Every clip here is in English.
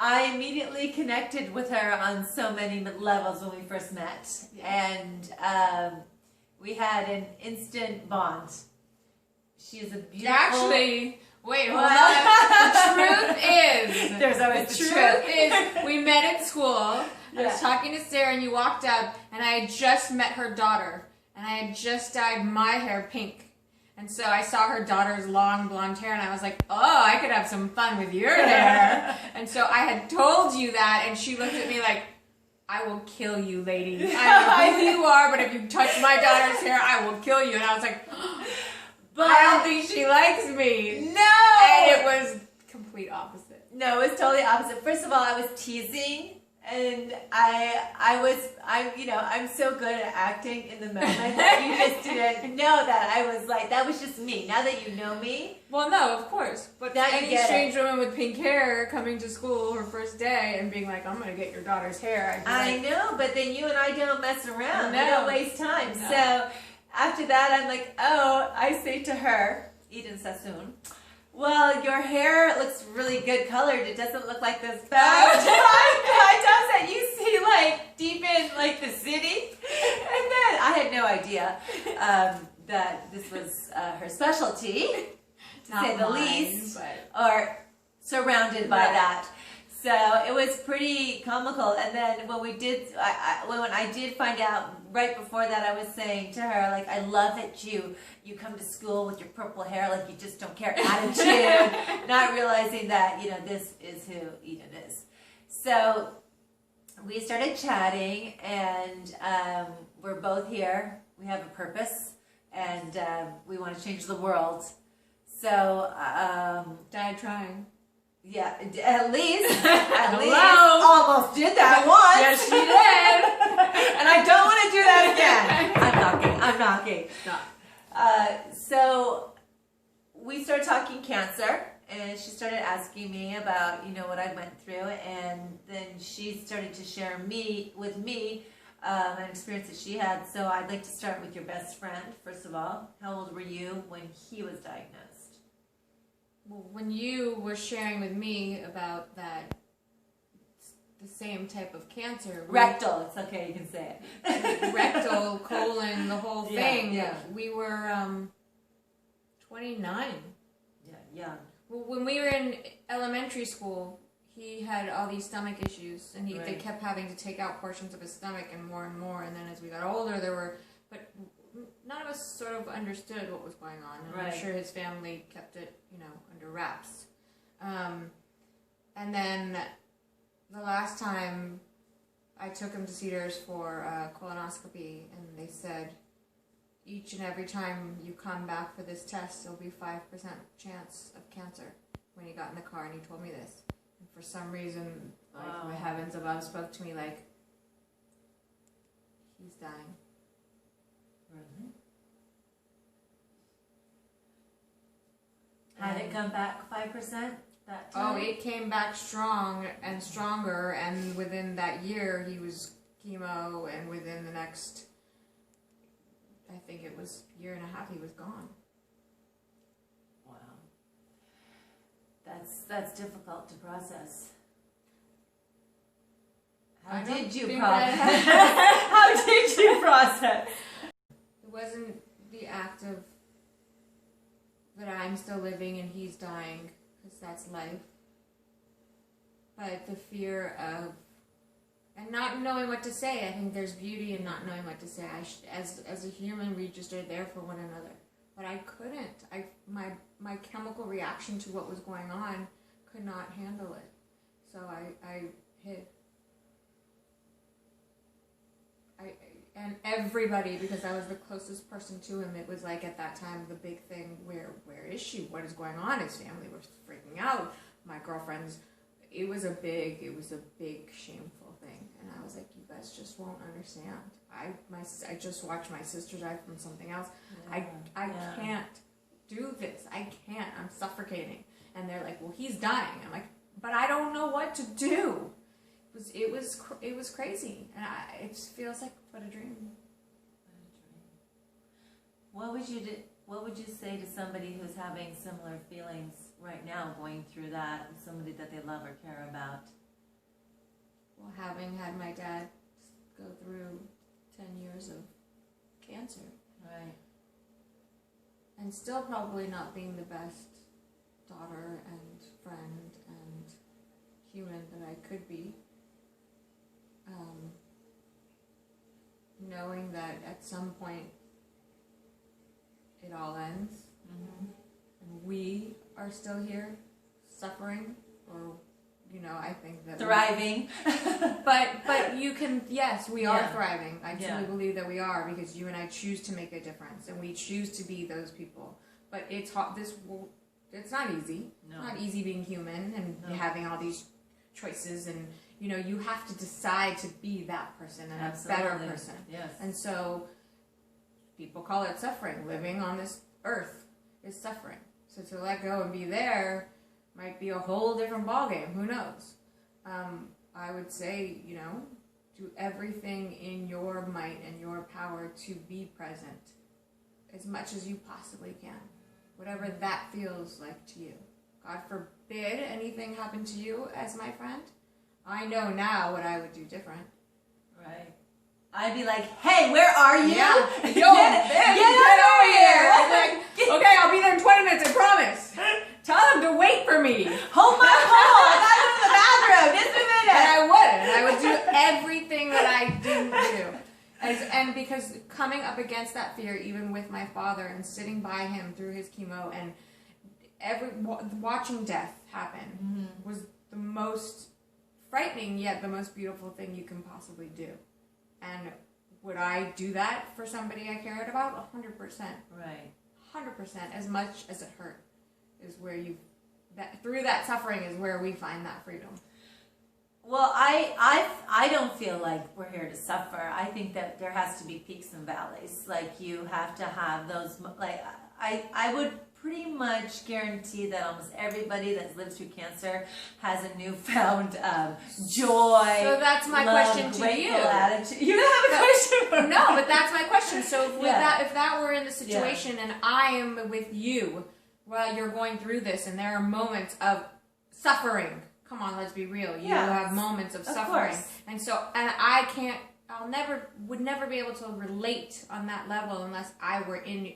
I immediately connected with her on so many levels when we first met, and we had an instant bond. She is a beautiful... Actually, wait, hold on. The truth is... There's always the truth is, we met at school. I was talking to Sarah, and you walked up, and I had just met her daughter, and I had just dyed my hair pink. And so I saw her daughter's long blonde hair, and I was like, oh, I could have some fun with your hair. And so I had told you that, and she looked at me like, I will kill you, lady. I know who you are, but if you touch my daughter's hair, I will kill you. And I was like, but I don't think she likes me. No! And it was complete opposite. No, it was totally opposite. First of all, I was teasing, and I'm so good at acting in the moment that you just didn't know that I was like, that was just me. Now that you know me. Well, no, of course. But now any strange woman with pink hair coming to school her first day and being like, I'm going to get your daughter's hair. I know, but then you and I don't mess around. No. We don't waste time. No. So after that, I'm like, oh, I say to her, Vidal Sassoon, well, your hair looks really good colored. It doesn't look like this bad does that you see like deep in like the city. And then I had no idea that this was her specialty, to say the least, or surrounded by that. So it was pretty comical. And then when we did, when I did find out right before that, I was saying to her, like, I love that you come to school with your purple hair, like you just don't care attitude, not realizing that, this is who Eden is. So we started chatting, and we're both here. We have a purpose, and we want to change the world. So, died trying. Yeah, at least almost did that once. Yes, she did. And I don't want to do that again. I'm knocking. Stop. So we started talking cancer, and she started asking me about, what I went through, and then she started to share with me an experience that she had. So I'd like to start with your best friend, first of all. How old were you when he was diagnosed? Well, when you were sharing with me about the same type of cancer. Rectal, it's okay, you can say it. Rectal, colon, the whole thing. Yeah. We were 29. Yeah, young. Well, when we were in elementary school, he had all these stomach issues, and they kept having to take out portions of his stomach and more, and then as we got older, but none of us sort of understood what was going on, and I'm sure his family kept it, under wraps. And then the last time I took him to Cedars for a colonoscopy, and they said, each and every time you come back for this test, there'll be 5% chance of cancer. When he got in the car and he told me this. And for some reason, the heavens above spoke to me like, he's dying. Really? Had it come back 5% that time? Oh, it came back strong and stronger, and within that year he was chemo, and within the next, I think it was year and a half, he was gone. Wow. That's difficult to process. How did you process? How did you process? It wasn't the act of that I'm still living and he's dying, because that's life. But the fear of, and not knowing what to say. I think there's beauty in not knowing what to say. As a human, we just are there for one another. But I couldn't. My chemical reaction to what was going on could not handle it. So I hid. And everybody, because I was the closest person to him, it was like at that time the big thing, where is she? What is going on? His family was freaking out. My girlfriends, it was a big shameful thing. And I was like, you guys just won't understand. I just watched my sister die from something else. I can't do this. I can't. I'm suffocating. And they're like, well, he's dying. I'm like, but I don't know what to do. It was crazy, and it feels like but a dream. What would you say to somebody who's having similar feelings right now, going through that, somebody that they love or care about? Well, having had my dad go through 10 years of cancer. Right. And still probably not being the best daughter and friend and human that I could be. Knowing that at some point it all ends. Mm-hmm. And we are still here suffering, or I think that Thriving. but you can, yes, we are thriving. I truly Yeah. believe that we are, because you and I choose to make a difference, and we choose to be those people. But it's hard. It's not easy. No. It's not easy being human and No. having all these choices, and you have to decide to be that person and Absolutely. a better person. Yes. And so people call it suffering. Living on this earth is suffering. So to let go and be there might be a whole different ballgame. Who knows? I would say, do everything in your might and your power to be present as much as you possibly can. Whatever that feels like to you. God forbid anything happen to you as my friend. I know now what I would do different. Right. I'd be like, hey, where are you? Yeah. Get Over here. I'd be like, okay, I'll be there in 20 minutes, I promise. Tell them to wait for me. Hold my pole. I gotta go to the bathroom. Just a minute. And I would do everything that I didn't do. And because coming up against that fear, even with my father, and sitting by him through his chemo, and watching death happen was the most frightening yet the most beautiful thing you can possibly do. And would I do that for somebody I cared about? 100%. Right. 100%. As much as it hurt is where through that suffering is where we find that freedom. Well, I don't feel like we're here to suffer. I think that there has to be peaks and valleys. Like, you have to have those, like, I would pretty much guarantee that almost everybody that lives through cancer has a newfound joy. So that's my love, question to grateful you. Attitude. You don't have a question for me. No, but that's my question. So if that were in the Yeah. situation and I am with you while you're going through this, and there are moments of suffering. Come on, let's be real. You have moments of suffering. Course. And would never be able to relate on that level unless I were in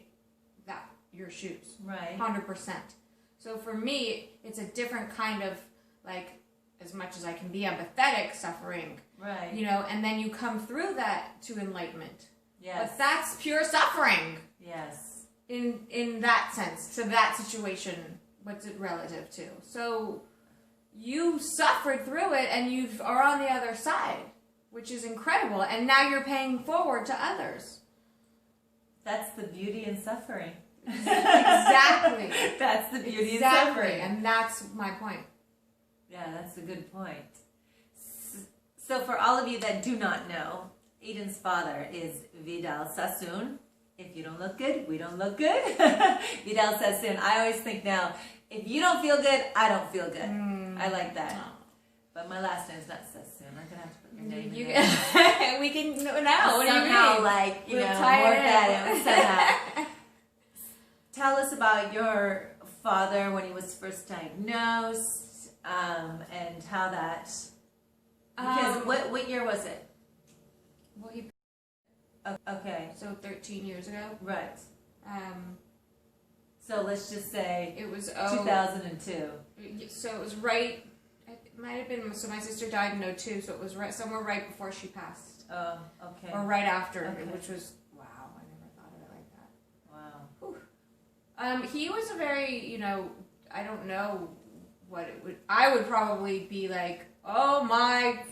your shoes. Right. 100%. So for me, it's a different kind of, like, as much as I can be empathetic, suffering. Right. And then you come through that to enlightenment. Yes. But that's pure suffering. Yes. In that sense, to that situation, what's it relative to? So you suffered through it, and you are on the other side, which is incredible. And now you're paying forward to others. That's the beauty in suffering. Exactly. That's the beauty in suffering. And that's my point. Yeah, that's a good point. So for all of you that do not know, Eden's father is Vidal Sassoon. If you don't look good, we don't look good. Vidal Sassoon. I always think now, if you don't feel good, I don't feel good. I like that. Oh. But my last name's not Sassoon. I'm going to have to put your name in We there. can now. What do you Somehow, mean? like, We'll morph tie it that in. in somehow. Tell us about your father when he was first diagnosed, and how that. Because what year was it? Well, he Okay, so 13 years ago. right. So So let's just say it was 2002. So it was right. It might have been. So my sister died in 2002. So it was somewhere right before she passed, Oh, okay. or right after, Okay. which was wow. I never thought of it like that. Wow. He was a very, I don't know what it would. I would probably be like, oh my.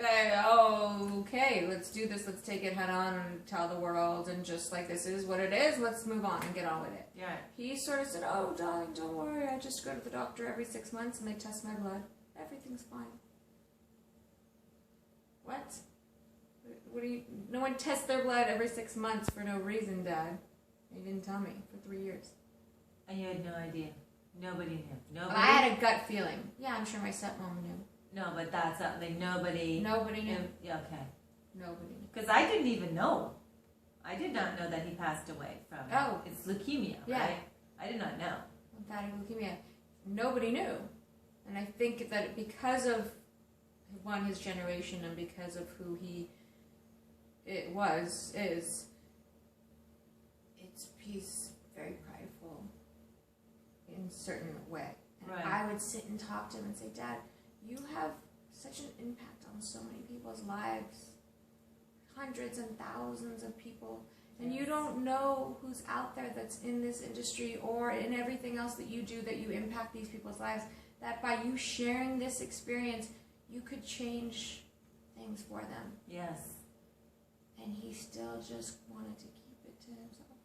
Okay, let's do this. Let's take it head on and tell the world, and just like, this is what it is. Let's move on and get on with it. Yeah. He sort of said, oh, darling, don't worry. I just go to the doctor every 6 months and they test my blood. Everything's fine. What? What do you? No one tests their blood every 6 months for no reason, Dad. You didn't tell me for 3 years. And you had no idea. Nobody knew. Nobody. Well, I had a gut feeling. Yeah, I'm sure my stepmom knew. No, but that's something nobody. Nobody knew. Yeah, okay. Nobody knew. Because I didn't even know. I did not know that he passed away from. Oh. It's leukemia, Yeah. right? I did not know. Lymphatic leukemia. Nobody knew. And I think that because of his generation, and because of who he he's very prideful in a certain way. And Right. I would sit and talk to him and say, Dad, you have such an impact on so many people's lives, hundreds and thousands of people, and you don't know who's out there that's in this industry or in everything else that you do, that you impact these people's lives, that by you sharing this experience, you could change things for them. Yes. And he still just wanted to keep it to himself.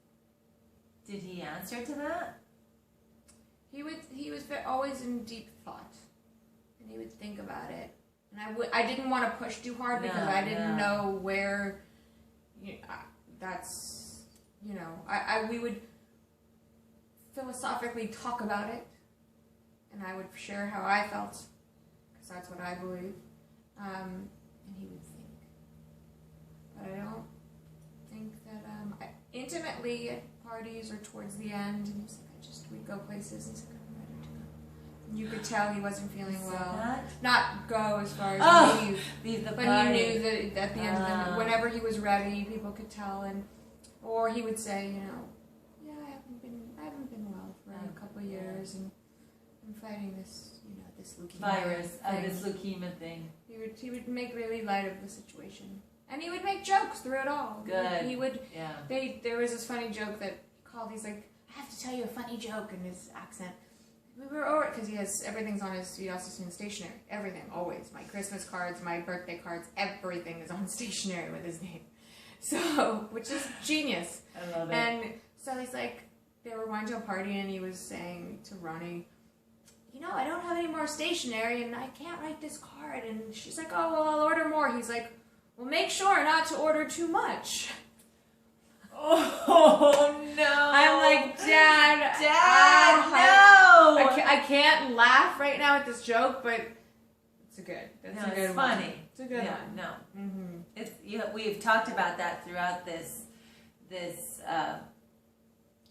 Did he answer to that? He was always in deep thought, and he would think about it. And I didn't want to push too hard because I didn't know where. We would philosophically talk about it, and I would share how I felt, because that's what I believe. And he would think, but I don't think that intimately at parties or towards the end, and he's like, we'd go places, and he's like, I'm ready to go. And you could tell he wasn't feeling well. Not go as far as leave the but party. He knew that at the end of the, whenever he was ready, people could tell, or he would say, yeah, I haven't been well for a couple of years, and I'm fighting this, this leukemia virus, this leukemia thing. He would make really light of the situation, and he would make jokes through it all. Good. He would. Yeah. There was this funny joke that he called. He's like, I have to tell you a funny joke in his accent. We were over because he has everything's on his Vidal Sassoon stationery. Everything, always. My Christmas cards, my birthday cards, everything is on stationery with his name. So, which is genius. I love it. And so he's like, they were going to a party, and he was saying to Ronnie, I don't have any more stationery, and I can't write this card. And she's like, oh, well, I'll order more. He's like, well, make sure not to order too much. Oh, no. I'm like, Dad, no. I can't laugh right now at this joke, but it's a good funny. One. It's a good one. No. Mm-hmm. We've talked about that throughout this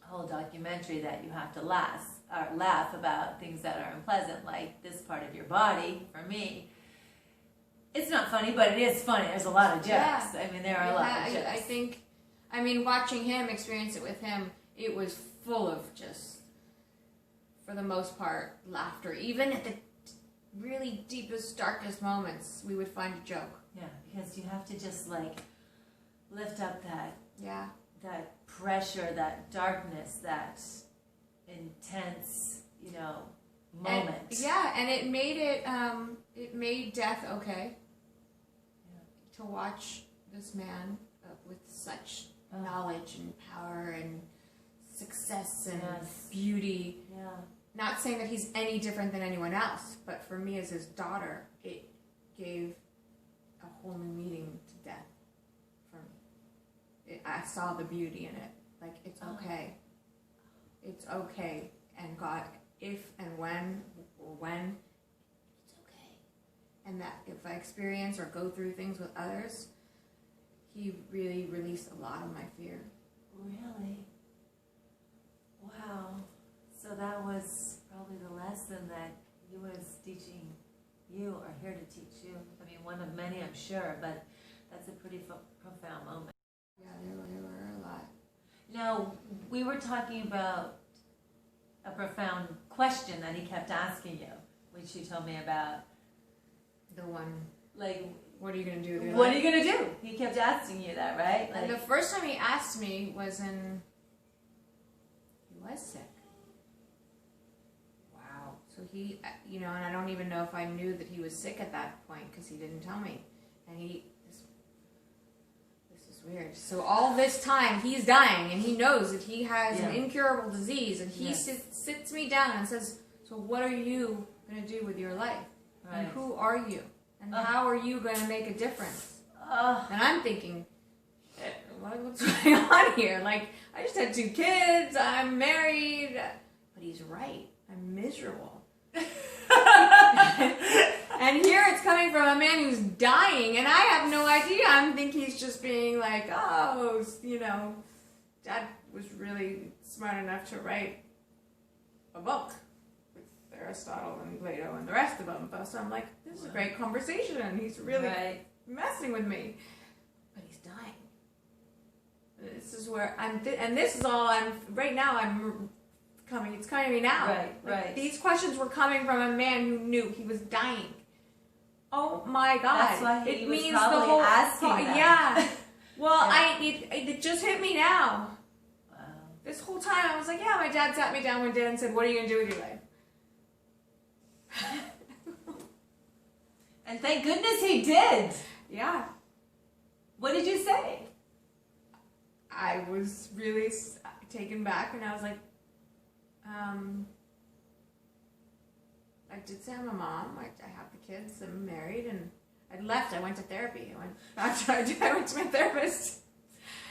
whole documentary, that you have to laugh about things that are unpleasant, like this part of your body. For me, it's not funny, but it is funny. There's a lot of jokes. Yeah. I mean, there are a lot of jokes. I think, watching him experience it with him, it was full of just, for the most part, laughter. Even at the really deepest, darkest moments, we would find a joke. Yeah, because you have to just lift up that pressure, that darkness, that intense, moment. And it made death okay. Yeah. To watch this man with such knowledge and power and success and beauty. Yeah. Not saying that he's any different than anyone else, but for me as his daughter, it gave a whole new meaning to death for me. I saw the beauty in it. Like, it's okay. It's okay. And God, if and when, it's okay. And that if I experience or go through things with others, he really released a lot of my fear. Really? Wow. So that was probably the lesson that he was teaching you, or here to teach you. I mean, one of many, I'm sure, but that's a pretty profound moment. Yeah, there were a lot. Now, we were talking about a profound question that he kept asking you, which you told me about. The one, like, what are you going to do? What are you going to do? He kept asking you that, right? And the first time he asked me was he was sick. Wow. So he, and I don't even know if I knew that he was sick at that point, because he didn't tell me. And this is weird. So all this time he's dying, and he knows that he has an incurable disease, and he sits me down and says, so what are you going to do with your life? Right. And who are you? And how are you going to make a difference? And I'm thinking, what's going on here? Like, I just had 2 kids, I'm married. But he's right. I'm miserable. And here it's coming from a man who's dying, and I have no idea. I'm thinking he's just being like, Dad was really smart enough to write a book with Aristotle and Plato and the rest of them. So I'm like, this is a great conversation, and he's really messing with me. But he's dying. This is where and this is all right now. It's coming to me now. Right. These questions were coming from a man who knew he was dying. Oh my God! That's why he it was means probably the whole asking that. Yeah. Well, Yeah. it just hit me now. Wow. This whole time I was like, yeah, my dad sat me down one day and said, "What are you gonna do with your life?" And thank goodness he did. Yeah. What did you say? I was really taken back, and I was like, I did say I'm a mom. I have the kids. I'm married, and I left. I went to therapy. I went to my therapist.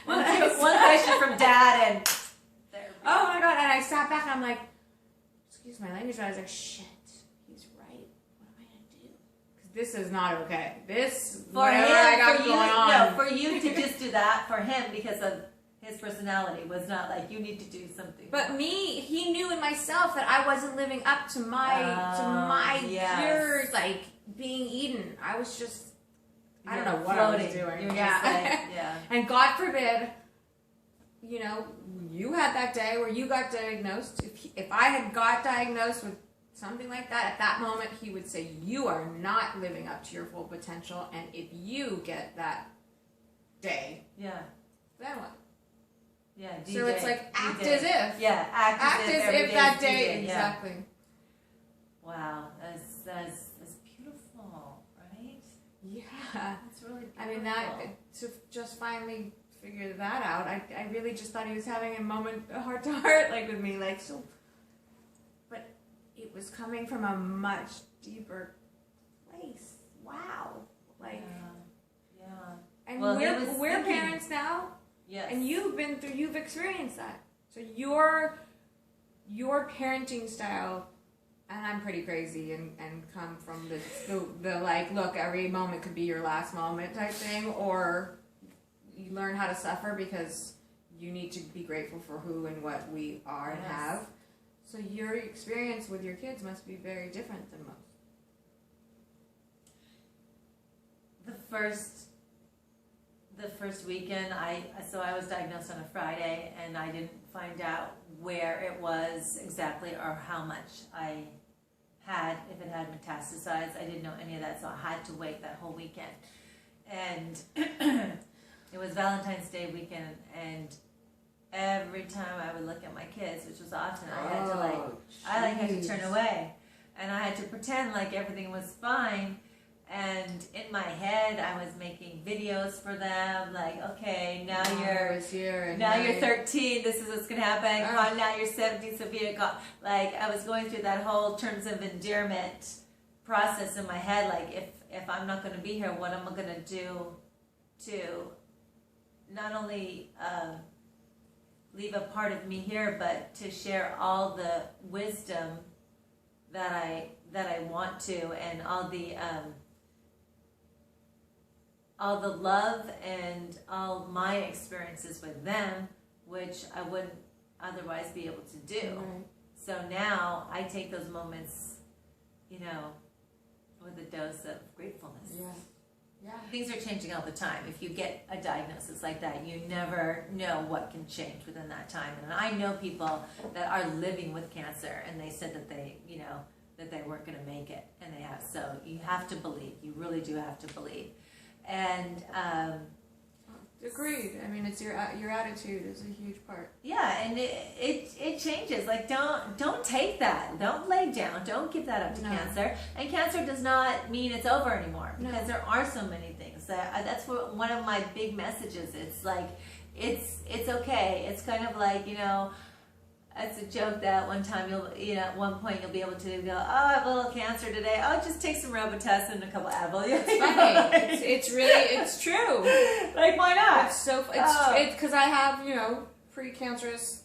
One question from Dad and therapy. Oh my God! And I sat back, and I'm like, excuse my language, but I was like, shit, he's right. What am I gonna do? Because this is not okay. This For him, I got for you, going on. no, for you to just do that for him because of his personality was not like you need to do something. But me, he knew in myself that I wasn't living up to my pure, like, being Eden. I was just, I don't know what I was doing. Yeah. And God forbid, you know, you had that day where you got diagnosed. If I had got diagnosed with something like that, at that moment, he would say, you are not living up to your full potential. And if you get that day, then what? Yeah, DJ, so it's like act DJ. as if. Yeah, act as if that day. DJ, Exactly. Wow, that's beautiful, right? Yeah. That's really beautiful. I mean, to just finally figure that out, I really just thought he was having a heart to heart, like with me, like, so. But it was coming from a much deeper place. Wow. Like. Yeah. And well, we're parents now. Yes. And you've experienced that. So your parenting style, and I'm pretty crazy and come from the like, look, every moment could be your last moment type thing, or you learn how to suffer because you need to be grateful for who and what we are and have. So your experience with your kids must be very different than most. The first weekend, I was diagnosed on a Friday, and I didn't find out where it was exactly or how much I had, if it had metastasized. I didn't know any of that, so I had to wait that whole weekend. And it was Valentine's Day weekend, and every time I would look at my kids, which was often, I had to turn away, and I had to pretend like everything was fine. And in my head, I was making videos for them, like, okay, now you're 13, this is what's gonna happen. Come on, now you're 17, Sophia. Like, I was going through that whole terms of endearment process in my head, like, if I'm not gonna be here, what am I gonna do to not only leave a part of me here, but to share all the wisdom that I want to, and all the love and all my experiences with them, which I wouldn't otherwise be able to do. Right. So now I take those moments, you know, with a dose of gratefulness. Yeah. Things are changing all the time. If you get a diagnosis like that, you never know what can change within that time. And I know people that are living with cancer, and they said that they, you know, that they weren't going to make it, and they have. So you have to believe. You really do have to believe. And agreed. I mean, it's your attitude is a huge part. Yeah, and it changes. Like, don't take that. Don't lay down. Don't give that up to cancer. And cancer does not mean it's over anymore, because there are so many things. That's one of my big messages. It's like it's okay. It's kind of like, you know, it's a joke that one time at one point you'll be able to go, oh, I have a little cancer today. Oh, just take some Robitussin and a couple Advil. It's funny. It's true. Like, why not? It's so. It's because I have, you know, precancerous,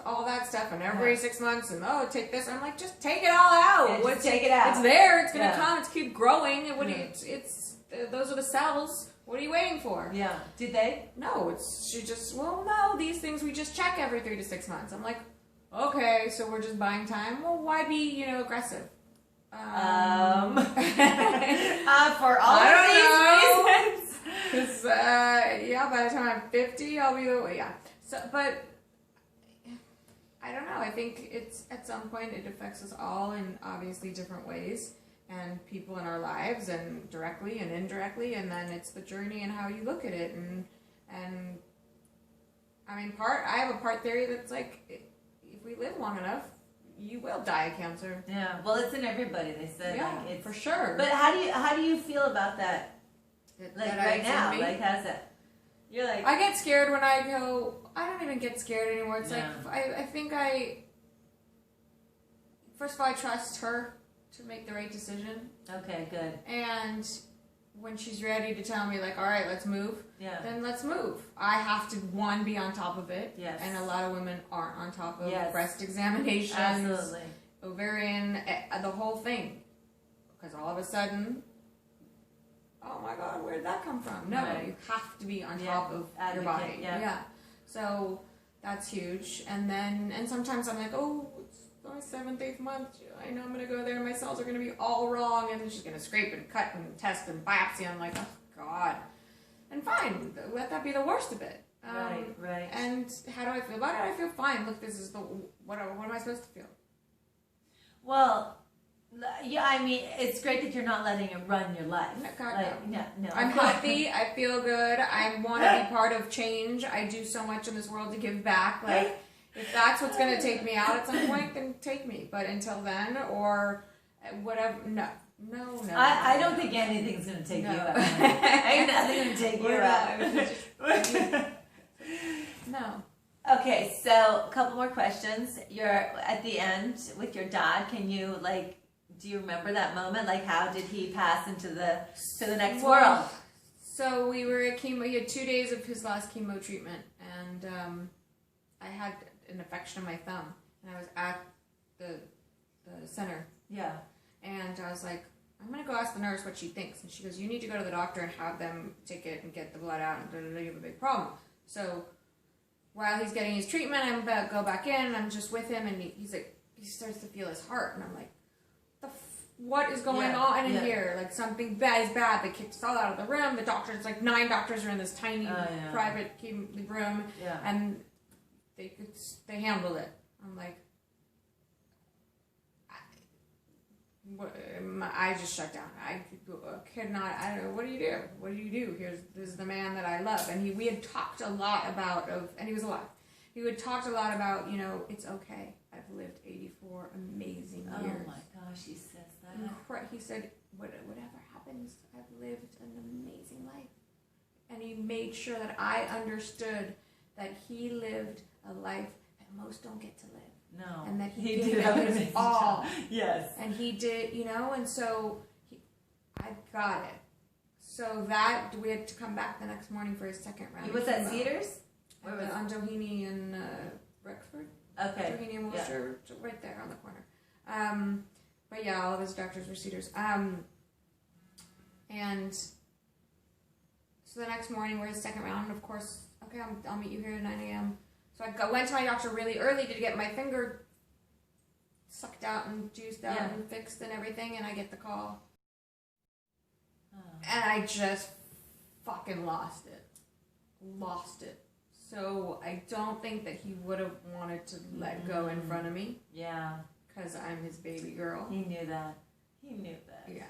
all that stuff, and every 6 months, and take this. I'm like, just take it all out. Yeah, just take it out. It's there. It's gonna come. It's keep growing. It's those are the cells. What are you waiting for? Yeah. Did they? No, no, these things we just check every 3 to 6 months. I'm like, okay, so we're just buying time. Well, why be, aggressive? For all of these reasons. Because, by the time I'm 50, I'll be the way, So, but, I don't know. I think it's, at some point, it affects us all in obviously different ways. And people in our lives, and directly and indirectly, and then it's the journey and how you look at it. And I mean, I have a part theory that's like, if we live long enough, you will die of cancer. Yeah, well, it's in everybody. They said, it's for sure. But how do you feel about that? Like right now, like how's that? You're like, I get scared when I go. I don't even get scared anymore. It's like I think first of all, I trust her to make the right decision. Okay, good. And when she's ready to tell me, like, all right, let's move, then let's move. I have to, be on top of it. Yes. And a lot of women aren't on top of breast examinations, absolutely, ovarian, the whole thing. Because all of a sudden, oh my God, where did that come from? No, you have to be on top of your body. Yeah. So that's huge. And sometimes I'm like, oh, it's my 7th, 8th month. I know I'm going to go there and my cells are going to be all wrong. And then she's going to scrape and cut and test and biopsy. I'm like, oh God. And fine, let that be the worst of it. Right. And how do I feel about it? I feel fine. Look, this is what am I supposed to feel? Well, yeah, I mean, it's great that you're not letting it run your life. No. I'm healthy. I feel good. I want to be part of change. I do so much in this world to give back. Like, if that's what's going to take me out at some point, then take me. But until then, or whatever, no. I don't think anything's going to take you out. Ain't nothing going to take you out. No. Okay, so a couple more questions. You're at the end with your dad. Can you, do you remember that moment? Like, how did he pass into the next world? So we were at chemo. He had 2 days of his last chemo treatment, and I had an infection in my thumb, and I was at the center. Yeah. And I was like, I'm going to go ask the nurse what she thinks. And she goes, you need to go to the doctor and have them take it and get the blood out, and you have a big problem. So while he's getting his treatment, I'm about to go back in, and I'm just with him, and he's like, he starts to feel his heart, and I'm like, what is going on in here? Like, something bad is bad. They kicked us all out of the room. The doctors, 9 doctors are in this tiny private room, and they handled it. I'm like, I just shut down. I could not. I don't know. What do you do? What do you do? This is the man that I love, and we had talked a lot about and he was alive. We had talked a lot about, it's okay. I've lived 84 amazing years. Oh my gosh, he says that. He said, whatever happens, I've lived an amazing life. And he made sure that I understood that he lived a life that most don't get to live. No. And that he did his all. Yes. And he did, and so I got it. So that, we had to come back the next morning for his second round. He was at Cedars? Where was it? On Doheny and Rexford. Okay. Doheny and Worcester, right there on the corner. But yeah, all of his doctors were Cedars. And so the next morning we're his second round, and of course, okay, I'll meet you here at 9 a.m. So I went to my doctor really early to get my finger sucked out and juiced out and fixed and everything, and I get the call. And I just fucking lost it. So I don't think that he would have wanted to let go in front of me. Yeah. Because I'm his baby girl. He knew that. Yeah.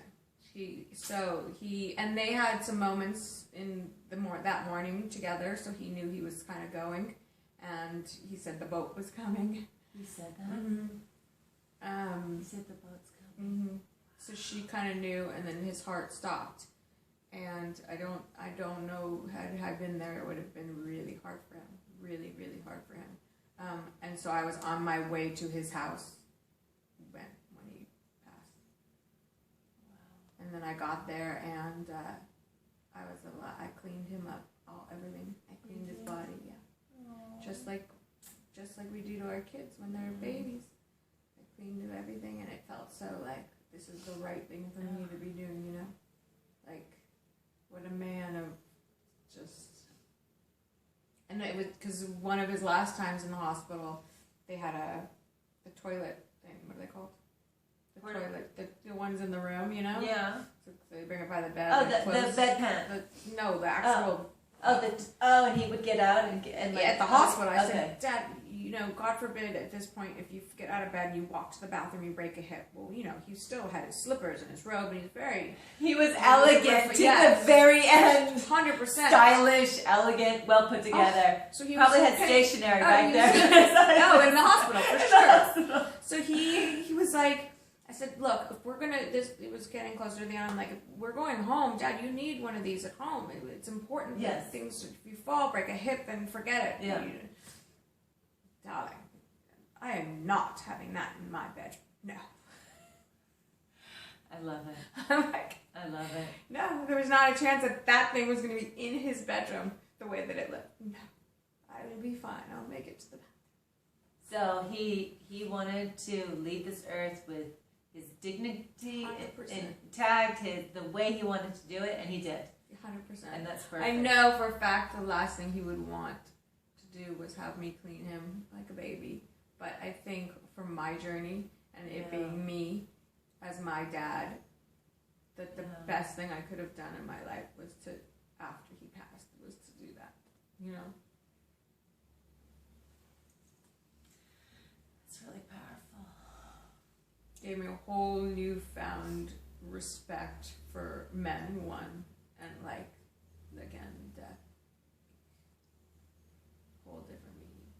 And they had some moments in that morning together, so he knew he was kind of going. And he said the boat was coming. He said that? Mm-hmm. He said the boat's coming. Mm-hmm. So she kind of knew, and then his heart stopped. And I don't know, had I been there, it would have been really hard for him. Really, really hard for him. And so I was on my way to his house when he passed. Wow. And then I got there, and I cleaned him up, everything. I cleaned his body, Just like we do to our kids when they're babies. I cleaned everything, and it felt so like this is the right thing for me to be doing, Like, what a man of just... And it was because one of his last times in the hospital, they had the toilet thing. What are they called? The toilet, the ones in the room, you know? Yeah. So they bring it by the bed. Oh, the bedpan. The actual. And he would get out and like, at the hospital. I okay. said, Dad, God forbid at this point, if you get out of bed and you walk to the bathroom, you break a hip. Well, he still had his slippers and his robe, and he was elegant to the very end. 100%. Stylish, elegant, well put together. So he probably was had stationery back there. No, in the hospital, for sure. So he was like, I said, look, if we're going to, it was getting closer to the end, I'm like, if we're going home, Dad, you need one of these at home. It's important. Yes. Things, if you fall, break a hip, then forget it. Yeah. Darling, I am not having that in my bedroom. No. I love it. I'm like, I love it. no, there was not a chance that thing was going to be in his bedroom the way that it looked. No. I will be fine. I'll make it to the bathroom. So he wanted to leave this earth with his dignity 100%. intact, the way he wanted to do it, and he did. 100%. And that's perfect. I know for a fact the last thing he would want to do was have me clean him like a baby. But I think for my journey and it being me as my dad, that the best thing I could have done in my life was to, after he passed, was to do that. It's really powerful. Gave me a whole newfound respect for men, one, and again, death. Whole different meaning.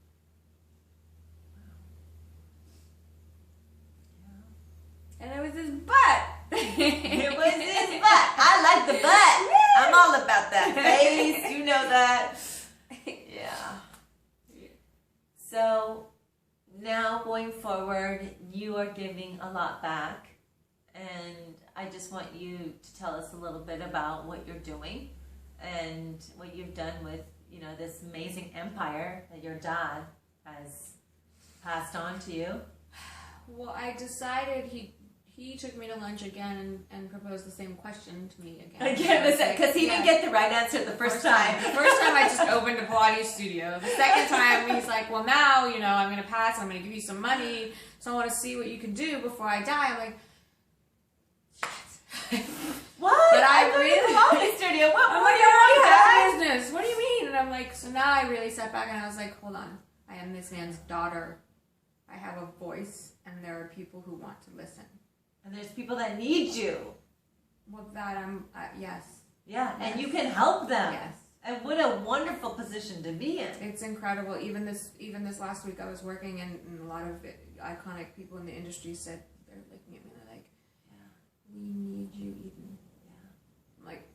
Wow. And it was his butt. It was his butt. I like the butt. I'm all about that face. You know that. Yeah. So now going forward, you are giving a lot back. And I just want you to tell us a little bit about what you're doing and what you've done with, this amazing empire that your dad has passed on to you. Well, I decided he took me to lunch again and proposed the same question to me again. Because he didn't get the right answer the first time. The first time I just opened a Pilates studio. The second time he's like, well, now, I'm going to pass. I'm going to give you some money. So I want to see what you can do before I die. I'm like, what? But I really Pilates studio. What? I'm like, I already have business. What do you mean? And I'm like, so now I really sat back and I was like, hold on. I am this man's daughter. I have a voice, and there are people who want to listen. And there's people that need you. Well, that I'm, yes. Yeah, yes. And you can help them. Yes. And what a wonderful position to be in. It's incredible. Even this last week I was working, and a lot of iconic people in the industry said, they're looking at me and they're like, we need you, Eden. Yeah. I'm like,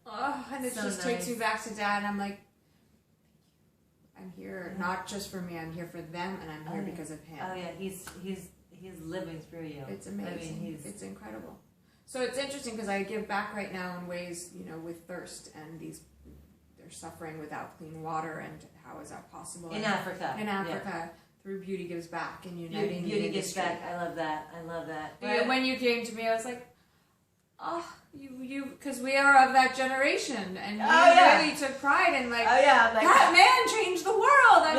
oh, and it just takes me back to Dad, and I'm like, I'm here not just for me, I'm here for them, and I'm here because of him. Oh yeah, he's living through you. It's amazing. I mean, it's incredible. So it's interesting because I give back right now in ways, with thirst, and they're suffering without clean water, and how is that possible? In Africa. Through Beauty Gives Back and uniting Beauty Gives Back. I love that. Right. When you came to me, I was like, oh, you, because we are of that generation, and you really took pride in that man changed the world. I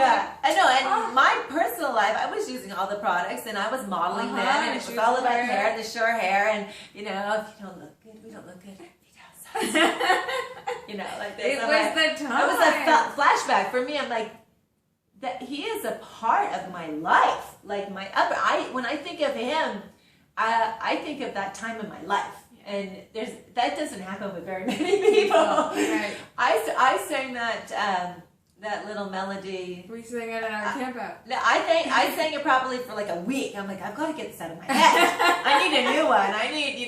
know. And my personal life, I was using all the products, and I was modeling then, and it was all about hair, the short hair, and if you don't look good, we don't look good. Like this. It was the time. It was a flashback for me. I'm like, that he is a part of my life. Like when I think of him, I think of that time in my life. And that doesn't happen with very many people. Right. I sang that little melody. We sang it at our camp out. No, I sang it probably for like a week. I'm like, I've got to get this out of my head. I need a new one. I need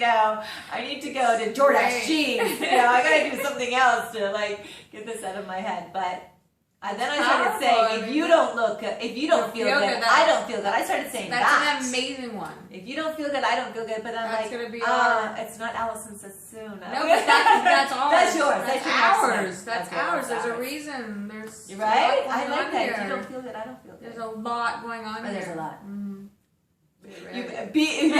to go to Jordache Cheese. I got to do something else to get this out of my head. But then I started saying, if you don't feel good, I don't feel good. I started saying that. That's an amazing one. If you don't feel good, I don't feel good. But I'm that's gonna be it's not Allison Sassoon. No, but that's ours. That's yours. That's ours. That's ours. There's a reason. There's You're right. I like that. Here. If you don't feel good, I don't feel good. There's a lot going on here. There's a lot. Mm-hmm. Stay tuned.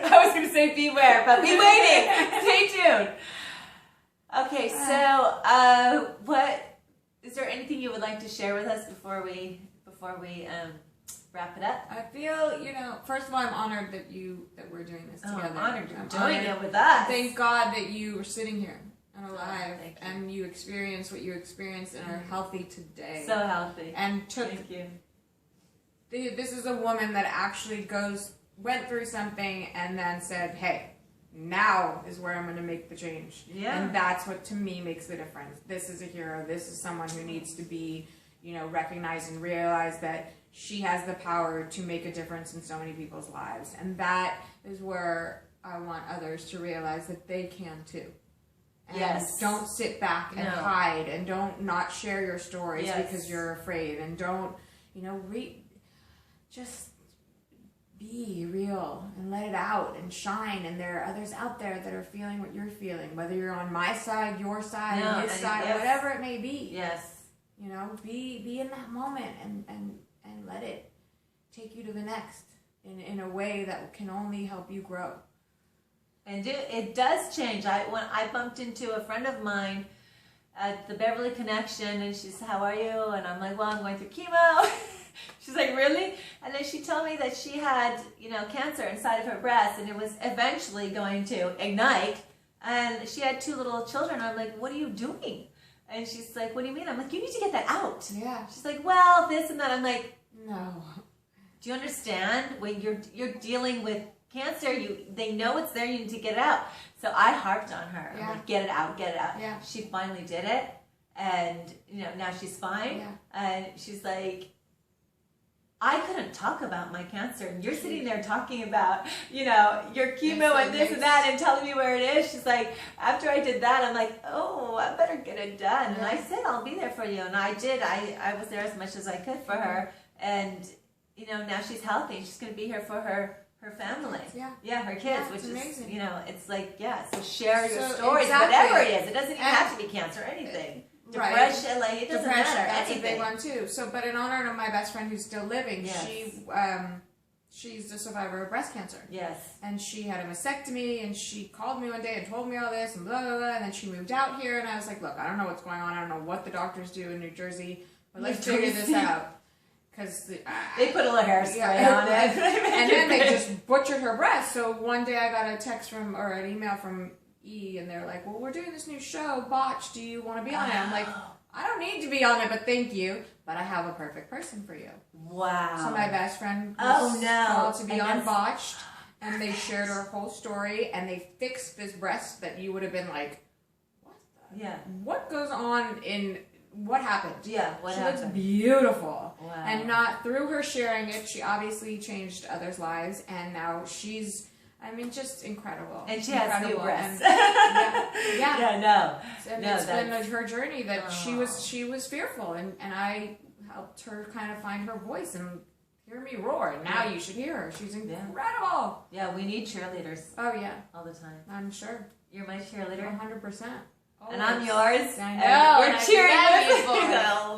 I was going to say beware, but be waiting. Stay tuned. Okay, so what is there anything you would like to share with us before we before we wrap it up? I feel, first of all, I'm honored that we're doing this together. I'm honored you're doing it with us. Thank God that you were sitting here and alive, and you experienced what you experienced and are healthy today. So healthy. And thank you. This is a woman that actually went through something and then said, hey, now is where I'm going to make the change. Yeah. And that's what, to me, makes the difference. This is a hero. This is someone who needs to be, recognized and realize that she has the power to make a difference in so many people's lives. And that is where I want others to realize that they can too. And yes. Don't sit back and hide, and don't not share your stories because you're afraid, and don't, just be real and let it out and shine. And there are others out there that are feeling what you're feeling, whether you're on my side, your side, his side, whatever it may be. Yes. Be in that moment and let it take you to the next in a way that can only help you grow. And it does change. When I bumped into a friend of mine at the Beverly Connection, and she said, how are you? And I'm like, well, I'm going through chemo. She's like, really? And then she told me that she had, cancer inside of her breast, and it was eventually going to ignite. And she had 2 little children. I'm like, what are you doing? And she's like, what do you mean? I'm like, you need to get that out. Yeah. She's like, well, this and that. I'm like, no. Do you understand? When you're dealing with cancer, they know it's there, you need to get it out. So I harped on her. Yeah. I'm like, get it out, get it out. Yeah. She finally did it. And, now she's fine. Yeah. And she's like, I couldn't talk about my cancer. And you're sitting there talking about, your chemo and this and that and telling me where it is. She's like, after I did that, I'm like, oh, I better get it done. And I said, I'll be there for you. And I did. I was there as much as I could for her. And, now she's healthy. She's going to be here for her family. Yeah, her kids, which is amazing. It's like, so share your stories, exactly. whatever it is. It doesn't even have to be cancer or anything. Depression, it doesn't matter. That's anything. a big one too. So, but in honor of my best friend who's still living, she's a survivor of breast cancer. Yes. And she had a mastectomy, and she called me one day and told me all this, and blah, blah, blah, and then she moved out here, and I was like, look, I don't know what's going on. I don't know what the doctors do in New Jersey, but let's figure this out. Because they put a little hairspray on it. And then they just butchered her breast. So one day I got a text or an email from E, and they're like, well, we're doing this new show, Botch, do you want to be on it? I'm like, I don't need to be on it, but thank you. But I have a perfect person for you. Wow. So my best friend was called to be on Botched, and they shared her whole story, and they fixed this breast that you would have been like, what goes on what happened? Yeah, what happened? She looks beautiful. Wow. And not through her sharing it, she obviously changed others' lives, and now she's, just incredible. And she has new breasts. And it's been her journey that she was fearful, and I helped her kind of find her voice and hear me roar. And now you should hear her. She's incredible. Yeah, we need cheerleaders. Oh yeah, all the time. I'm sure. You're my cheerleader. 100%. And I'm yours. I know. We're cheering with you.